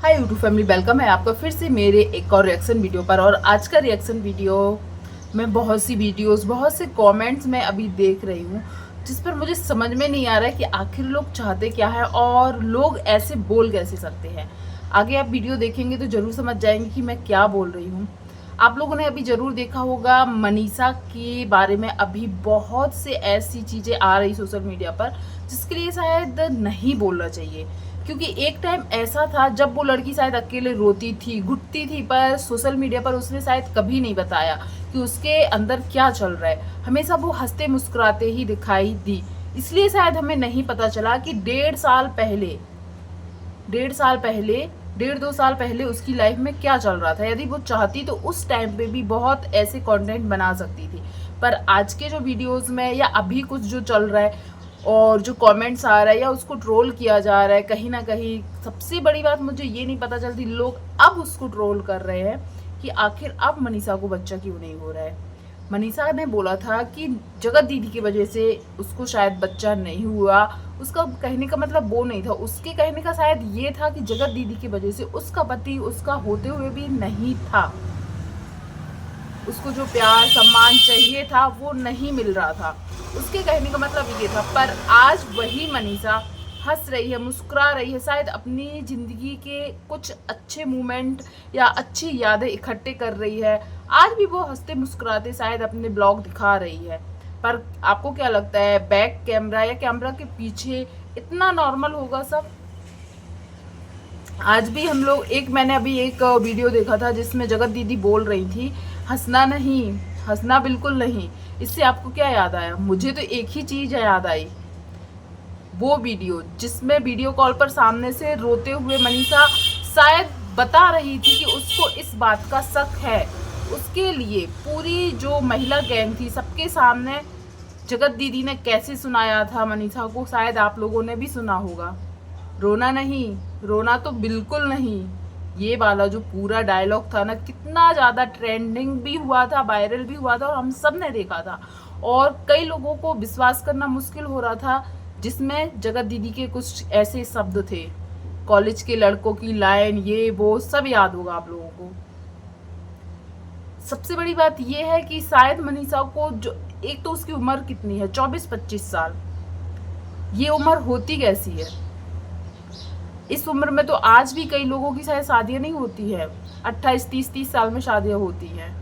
Hi YouTube family, welcome है आपका फिर से मेरे एक और रिएक्शन वीडियो पर। और आज का रिएक्शन वीडियो में बहुत सी वीडियोस, बहुत से कमेंट्स मैं अभी देख रही हूँ जिस पर मुझे समझ में नहीं आ रहा है कि आखिर लोग चाहते क्या है और लोग ऐसे बोल कैसे सकते हैं। आगे आप वीडियो देखेंगे तो ज़रूर समझ जाएंगे कि मैं क्या बोल रही हूँ। आप लोगों ने अभी ज़रूर देखा होगा मनीषा के बारे में अभी बहुत से ऐसी चीज़ें आ रही सोशल मीडिया पर जिसके लिए शायद नहीं बोलना चाहिए। क्योंकि एक टाइम ऐसा था जब वो लड़की शायद अकेले रोती थी, घुटती थी, पर सोशल मीडिया पर उसने शायद कभी नहीं बताया कि उसके अंदर क्या चल रहा है। हमेशा वो हंसते मुस्कुराते ही दिखाई दी, इसलिए शायद हमें नहीं पता चला कि 1.5 साल पहले 1.5 2 साल पहले उसकी लाइफ में क्या चल रहा था। यदि वो चाहती तो उस टाइम पे भी बहुत ऐसे कंटेंट बना सकती थी। पर आज के जो वीडियोस में या अभी कुछ जो चल रहा है और जो कमेंट्स आ रहा है या उसको ट्रोल किया जा रहा है, कहीं ना कहीं सबसे बड़ी बात मुझे ये नहीं पता चलती लोग अब उसको ट्रोल कर रहे हैं कि आखिर अब मनीषा को बच्चा क्यों नहीं हो रहा है। मनीषा ने बोला था कि जगत दीदी की वजह से उसको शायद बच्चा नहीं हुआ। उसका कहने का मतलब वो नहीं था, उसके कहने का शायद ये था कि जगत दीदी की वजह से उसका पति उसका होते हुए भी नहीं था, उसको जो प्यार सम्मान चाहिए था वो नहीं मिल रहा था। उसके कहने का मतलब ये था। पर आज वही मनीषा हंस रही है, मुस्कुरा रही है, शायद अपनी ज़िंदगी के कुछ अच्छे मोमेंट या अच्छी यादें इकट्ठे कर रही है। आज भी वो हंसते मुस्कुराते शायद अपने ब्लॉग दिखा रही है। पर आपको क्या लगता है, बैक कैमरा या कैमरा के पीछे इतना नॉर्मल होगा सब? आज भी हम लोग मैंने अभी एक वीडियो देखा था जिसमें जगत दीदी बोल रही थी हंसना नहीं, हंसना बिल्कुल नहीं। इससे आपको क्या याद आया? मुझे तो एक ही चीज याद आई, वो वीडियो जिसमें वीडियो कॉल पर सामने से रोते हुए मनीषा शायद बता रही थी कि उसको इस बात का शक है। उसके लिए पूरी जो महिला गैंग थी सबके सामने जगत दीदी ने कैसे सुनाया था मनीषा को, शायद आप लोगों ने भी सुना होगा। रोना नहीं, रोना तो बिल्कुल नहीं। ये वाला जो पूरा डायलॉग था ना, कितना ज़्यादा ट्रेंडिंग भी हुआ था, वायरल भी हुआ था और हम सब ने देखा था। और कई लोगों को विश्वास करना मुश्किल हो रहा था, जिसमें जगत दीदी के कुछ ऐसे शब्द थे, कॉलेज के लड़कों की लाइन, ये वो सब याद होगा आप लोगों को। सबसे बड़ी बात ये है कि शायद मनीषा को जो, एक तो उसकी उम्र कितनी है, 24-25 साल। ये उम्र होती कैसी है? इस उम्र में तो आज भी कई लोगों की शायद शादियां नहीं होती है, 28-30 साल में शादियां होती हैं।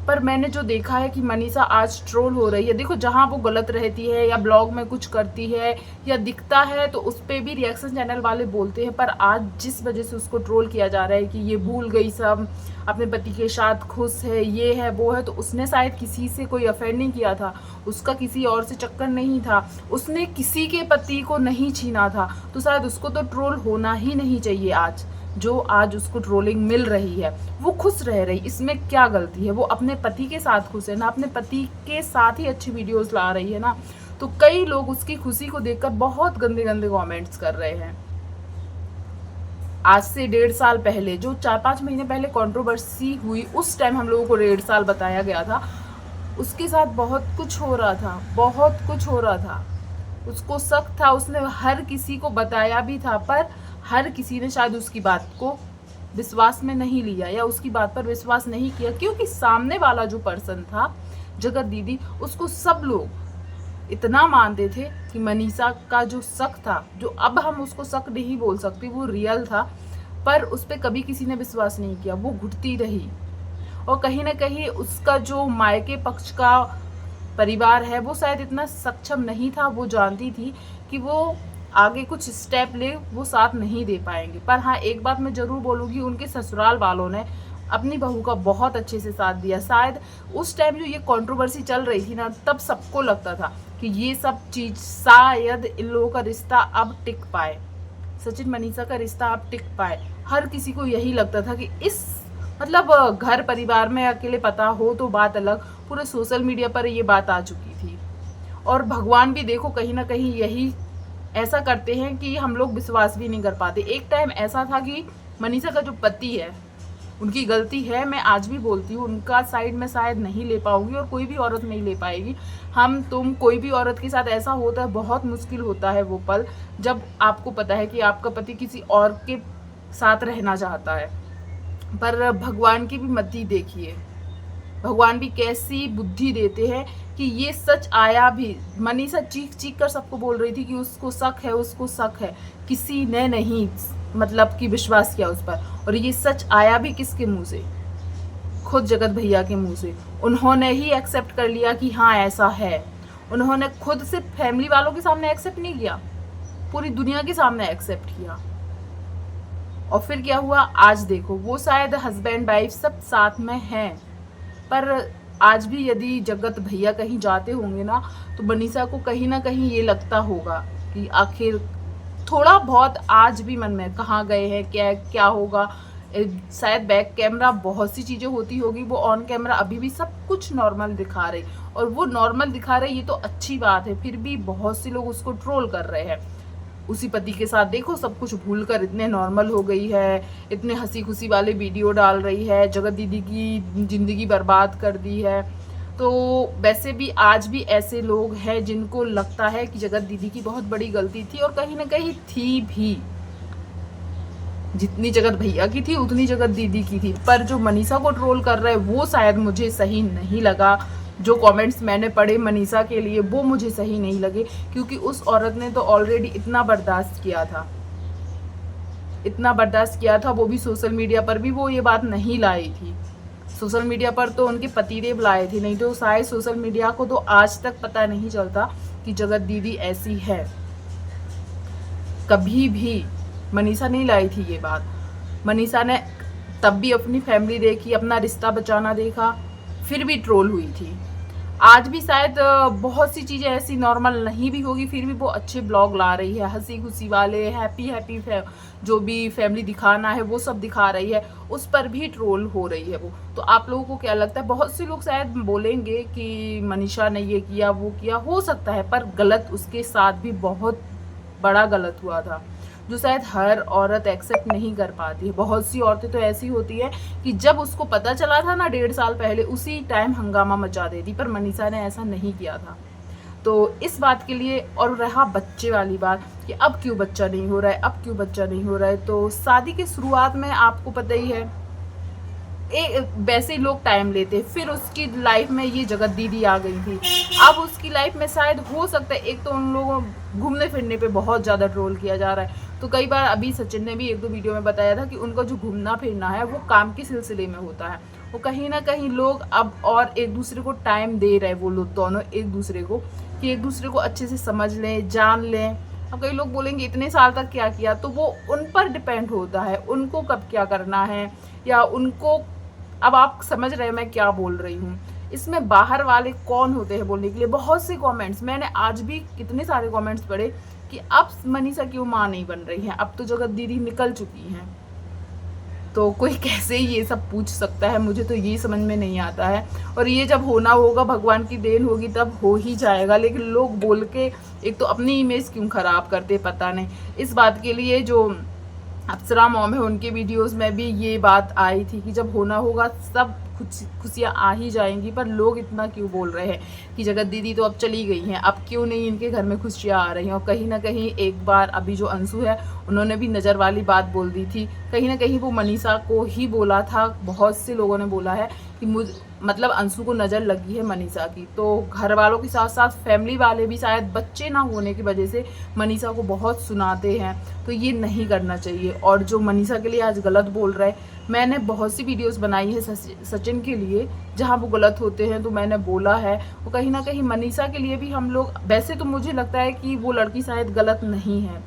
पर मैंने जो देखा है कि मनीषा आज ट्रोल हो रही है। देखो, जहाँ वो गलत रहती है या ब्लॉग में कुछ करती है या दिखता है तो उस पर भी रिएक्शन चैनल वाले बोलते हैं। पर आज जिस वजह से उसको ट्रोल किया जा रहा है कि ये भूल गई सब, अपने पति के साथ खुश है, ये है वो है, तो उसने शायद किसी से कोई अफेयर नहीं किया था, उसका किसी और से चक्कर नहीं था, उसने किसी के पति को नहीं छीना था, तो शायद उसको तो ट्रोल होना ही नहीं चाहिए। आज जो आज उसको ट्रोलिंग मिल रही है, वो खुश रह रही, इसमें क्या गलती है? वो अपने पति के साथ खुश है ना, अपने पति के साथ ही अच्छी वीडियोस ला रही है ना। तो कई लोग उसकी खुशी को देखकर बहुत गंदे गंदे कमेंट्स कर रहे हैं। आज से 1.5 साल पहले, जो 4-5 महीने पहले कंट्रोवर्सी हुई, उस टाइम हम लोगों को 1.5 साल बताया गया था। उसके साथ बहुत कुछ हो रहा था, बहुत कुछ हो रहा था। उसको शक था, उसने हर किसी को बताया भी था, पर हर किसी ने शायद उसकी बात को विश्वास में नहीं लिया या उसकी बात पर विश्वास नहीं किया, क्योंकि सामने वाला जो पर्सन था जगत दीदी, उसको सब लोग इतना मानते थे कि मनीषा का जो शक था, जो अब हम उसको शक नहीं बोल सकते, वो रियल था। पर उस पर कभी किसी ने विश्वास नहीं किया, वो घुटती रही। और कहीं ना कहीं उसका जो मायके पक्ष का परिवार है वो शायद इतना सक्षम नहीं था, वो जानती थी कि वो आगे कुछ स्टेप ले वो साथ नहीं दे पाएंगे। पर हाँ, एक बात मैं जरूर बोलूँगी, उनके ससुराल वालों ने अपनी बहू का बहुत अच्छे से साथ दिया। शायद उस टाइम जो ये कंट्रोवर्सी चल रही थी ना, तब सबको लगता था कि ये सब चीज़ शायद इन लोगों का रिश्ता अब टिक पाए, सचिन मनीषा का रिश्ता अब टिक पाए। हर किसी को यही लगता था कि इस मतलब घर परिवार में अकेले पता हो तो बात अलग, पूरे सोशल मीडिया पर ये बात आ चुकी थी। और भगवान भी देखो कहीं ना कहीं यही ऐसा करते हैं कि हम लोग विश्वास भी नहीं कर पाते। एक टाइम ऐसा था कि मनीषा का जो पति है, उनकी गलती है, मैं आज भी बोलती हूँ, उनका साइड में शायद नहीं ले पाऊंगी और कोई भी औरत नहीं ले पाएगी। हम तुम कोई भी औरत के साथ ऐसा होता है, बहुत मुश्किल होता है वो पल, जब आपको पता है कि आपका पति किसी और के साथ रहना चाहता है। पर भगवान की भी मति देखिए, भगवान भी कैसी बुद्धि देते हैं कि ये सच आया भी। मनीषा चीख चीख कर सबको बोल रही थी कि उसको शक है, उसको शक है, किसी ने नहीं मतलब कि विश्वास किया उस पर। और ये सच आया भी किसके मुंह से? खुद जगत भैया के मुंह से। उन्होंने ही एक्सेप्ट कर लिया कि हाँ ऐसा है। उन्होंने खुद से फैमिली वालों के सामने एक्सेप्ट नहीं किया, पूरी दुनिया के सामने एक्सेप्ट किया। और फिर क्या हुआ आज देखो, वो शायद हस्बैंड वाइफ सब साथ में हैं, पर आज भी यदि जगत भैया कहीं जाते होंगे ना, तो मनीषा को कहीं ना कहीं ये लगता होगा कि आखिर थोड़ा बहुत आज भी मन में कहाँ गए हैं, क्या क्या होगा। शायद बैक कैमरा बहुत सी चीज़ें होती होगी, वो ऑन कैमरा अभी भी सब कुछ नॉर्मल दिखा रहे, और वो नॉर्मल दिखा रहे ये तो अच्छी बात है, फिर भी बहुत से लोग उसको ट्रोल कर रहे हैं। उसी पति के साथ देखो सब कुछ भूलकर इतने नॉर्मल हो गई है, इतने हंसी खुशी वाले वीडियो डाल रही है, जगत दीदी की ज़िंदगी बर्बाद कर दी है। तो वैसे भी आज भी ऐसे लोग हैं जिनको लगता है कि जगत दीदी की बहुत बड़ी गलती थी, और कहीं ना कहीं थी भी। जितनी जगत भैया की थी उतनी जगत दीदी की थी। पर जो मनीषा को ट्रोल कर रहे हैं वो शायद मुझे सही नहीं लगा। जो कमेंट्स मैंने पढ़े मनीषा के लिए वो मुझे सही नहीं लगे, क्योंकि उस औरत ने तो ऑलरेडी इतना बर्दाश्त किया था, इतना बर्दाश्त किया था। वो भी सोशल मीडिया पर भी वो ये बात नहीं लाई थी। सोशल मीडिया पर तो उनके पतिदेव लाए थे, नहीं तो शायद सोशल मीडिया को तो आज तक पता नहीं चलता कि जगत दीदी ऐसी है। कभी भी मनीषा नहीं लाई थी ये बात। मनीषा ने तब भी अपनी फैमिली देखी, अपना रिश्ता बचाना देखा, फिर भी ट्रोल हुई थी। आज भी शायद बहुत सी चीज़ें ऐसी नॉर्मल नहीं भी होगी, फिर भी वो अच्छे ब्लॉग ला रही है, हंसी खुशी वाले, हैप्पी हैप्पी जो भी फैमिली दिखाना है वो सब दिखा रही है। उस पर भी ट्रोल हो रही है वो। तो आप लोगों को क्या लगता है? बहुत से लोग शायद बोलेंगे कि मनीषा ने ये किया वो किया, हो सकता है, पर गलत उसके साथ भी बहुत बड़ा गलत हुआ था, जो शायद हर औरत एक्सेप्ट नहीं कर पाती है। बहुत सी औरतें तो ऐसी होती है कि जब उसको पता चला था ना 1.5 साल पहले, उसी टाइम हंगामा मचा देती, पर मनीषा ने ऐसा नहीं किया था। तो इस बात के लिए, और रहा बच्चे वाली बात कि अब क्यों बच्चा नहीं हो रहा है, अब क्यों बच्चा नहीं हो रहा है, तो शादी की शुरुआत में आपको पता ही है वैसे ही लोग टाइम लेते, फिर उसकी लाइफ में ये जगत दीदी आ गई थी। अब उसकी लाइफ में शायद हो सकता है, एक तो उन लोगों घूमने फिरने पे बहुत ज़्यादा ट्रोल किया जा रहा है, तो कई बार अभी सचिन ने भी 1-2 वीडियो में बताया था कि उनका जो घूमना फिरना है वो काम के सिलसिले में होता है। वो कहीं ना कहीं लोग अब और एक दूसरे को टाइम दे रहे हैं, वो लोग दोनों एक दूसरे को, कि एक दूसरे को अच्छे से समझ लें, जान लें। अब कई लोग बोलेंगे इतने साल तक क्या किया, तो वो उन पर डिपेंड होता है, उनको कब क्या करना है, या उनको, अब आप समझ रहे हैं मैं क्या बोल रही हूँ। इसमें बाहर वाले कौन होते हैं बोलने के लिए? बहुत से कमेंट्स मैंने आज भी कितने सारे कमेंट्स पढ़े कि अब मनीषा क्यों माँ नहीं बन रही है, अब तो जगत दीदी निकल चुकी हैं। तो कोई कैसे ये सब पूछ सकता है? मुझे तो ये समझ में नहीं आता है। और ये जब होना होगा, भगवान की देन होगी, तब हो ही जाएगा। लेकिन लोग बोल के एक तो अपनी इमेज क्यों खराब करते, पता नहीं। इस बात के लिए जो अप्सरा मॉम है उनके वीडियोस में भी ये बात आई थी कि जब होना होगा सब खुशियाँ आ ही जाएंगी। पर लोग इतना क्यों बोल रहे हैं कि जगत दीदी तो अब चली गई हैं, अब क्यों नहीं इनके घर में खुशियाँ आ रही हैं? और कहीं ना कहीं एक बार अभी जो अंशु है उन्होंने भी नज़र वाली बात बोल दी थी, कहीं ना कहीं वो मनीषा को ही बोला था। बहुत से लोगों ने बोला है कि मतलब अंशु को नज़र लगी है मनीषा की। तो घर वालों के साथ साथ फैमिली वाले भी शायद बच्चे ना होने की वजह से मनीषा को बहुत सुनाते हैं, तो ये नहीं करना चाहिए। और जो मनीषा के लिए आज गलत बोल रहा है, मैंने बहुत सी वीडियोस बनाई है सचिन के लिए जहाँ वो गलत होते हैं, तो मैंने बोला है। वो कहीं ना कहीं मनीषा के लिए भी हम लोग, वैसे तो मुझे लगता है कि वो लड़की शायद गलत नहीं है,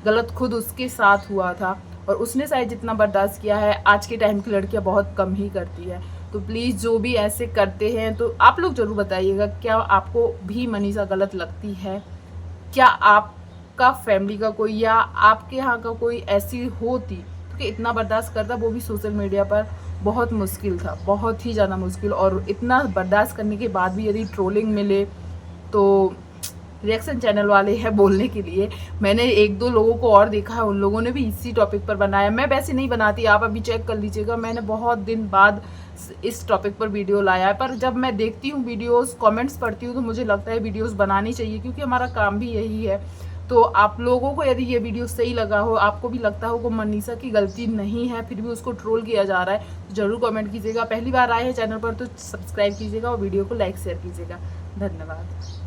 गलत खुद उसके साथ हुआ था, और उसने शायद जितना बर्दाश्त किया है आज के टाइम की लड़कियां बहुत कम ही करती है। तो प्लीज़ जो भी ऐसे करते हैं, तो आप लोग ज़रूर बताइएगा, क्या आपको भी मनीषा गलत लगती है? क्या आपका फैमिली का कोई या आपके यहाँ का कोई ऐसी होती तो कि इतना बर्दाश्त करता? वो भी सोशल मीडिया पर बहुत मुश्किल था, बहुत ही ज़्यादा मुश्किल। और इतना बर्दाश्त करने के बाद भी यदि ट्रोलिंग मिले, तो रिएक्शन चैनल वाले हैं बोलने के लिए। मैंने 1-2 लोगों को और देखा है, उन लोगों ने भी इसी टॉपिक पर बनाया। मैं वैसे नहीं बनाती, आप अभी चेक कर लीजिएगा, मैंने बहुत दिन बाद इस टॉपिक पर वीडियो लाया है। पर जब मैं देखती हूँ वीडियोस, कमेंट्स पढ़ती हूँ, तो मुझे लगता है वीडियोस बनानी चाहिए, क्योंकि हमारा काम भी यही है। तो आप लोगों को यदि ये वीडियो सही लगा हो, आपको भी लगता हो कि मनीषा की गलती नहीं है फिर भी उसको ट्रोल किया जा रहा है, तो जरूर कमेंट कीजिएगा। पहली बार आए हैं चैनल पर तो सब्सक्राइब कीजिएगा और वीडियो को लाइक शेयर कीजिएगा। धन्यवाद।